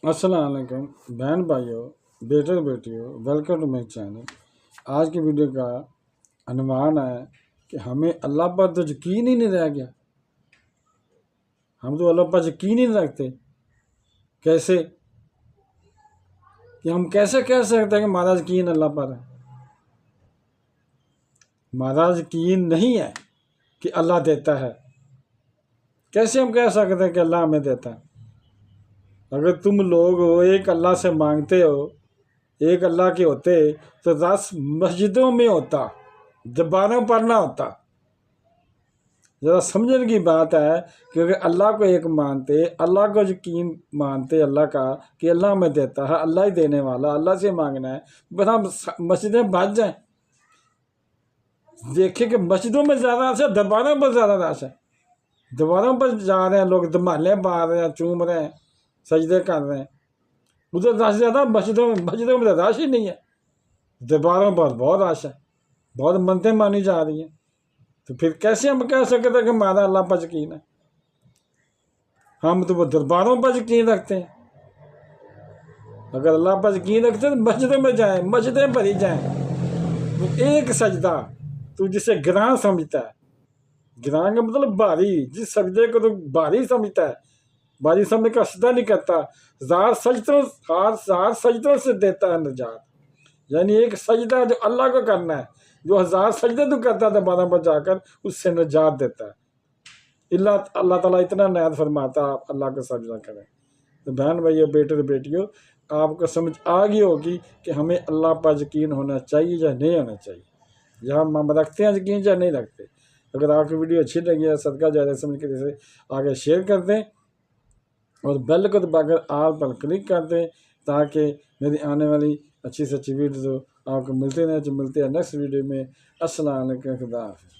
अस्सलाम वालेकुम बहन भाइयों, बेटे बेटियों, वेलकम टू माई चैनल। आज की वीडियो का अनुमान है कि हमें अल्लाह पर तो यकीन ही नहीं रह गया। हम तो अल्लाह पर यकीन ही नहीं रखते। कैसे कि हम कैसे कह सकते हैं कि हमारा यकीन अल्लाह पर है? हमारा यकीन नहीं है कि अल्लाह देता है। कैसे हम कह सकते हैं कि अल्लाह हमें देता है? अगर तुम लोग हो एक अल्लाह से मांगते हो, एक अल्लाह के होते तो रस मस्जिदों में होता, दरबारों पर ना होता। ज़रा समझने की बात है कि अगर अल्लाह को एक मानते, अल्लाह को यकीन मानते अल्लाह का कि अल्लाह हमें देता है, अल्लाह ही देने वाला, अल्लाह से मांगना है, बस हम मस्जिदें भर जाएं। देखें कि मस्जिदों में ज़्यादा रश है, दरबारों पर ज़्यादा रश है। दरबारों पर जा रहे हैं लोग, धमाले मार रहे हैं, चूम रहे हैं, सजदे कर रहे हैं। उधर रश ज़्यादा, मस्जिदों में तो रश ही नहीं है। दरबारों पर बहुत रश है, बहुत मनतें मानी जा रही हैं। तो फिर कैसे हम कह सकते हैं कि हमारा अल्लाह पर यकीन है? हम तो वो दरबारों पर यकीन रखते हैं। अगर अल्लाह पर यकीन रखते हैं तो मस्जिदों में जाएं, मस्जिदें भरी जाएं। वो एक सजदा तू जिसे गिरां समझता है, गिरां का मतलब भारी, जिस सजदे को तू भारी समझता है, भारी समझ का सजदा नहीं करता, हजार सजदों से देता है निजात। यानी एक सजदा जो अल्लाह को करना है, जो हजार सजदे तू करता है दरबारों पर जाकर, उससे निजात देता है। अल्लाह ताला इतना नायत फरमाता, आप अल्लाह को सजदा करें। तो बहन भाइयों, बेटे और बेटियों, आपको समझ आ गई होगी कि हमें अल्लाह पर यकीन होना चाहिए या नहीं होना चाहिए, या हम रखते हैं यकीन या नहीं रखते। अगर आपकी वीडियो अच्छी लगी है, सदका जारिया समझ के जैसे आगे शेयर कर दें और बेल को दबाकर आल पर क्लिक कर दें, ताकि मेरी आने वाली अच्छी से अच्छी वीडियो आपको मिलते हैं। जो मिलते हैं नेक्स्ट वीडियो में। अस्सलाम वालेकुम, खुदा हाफिज़।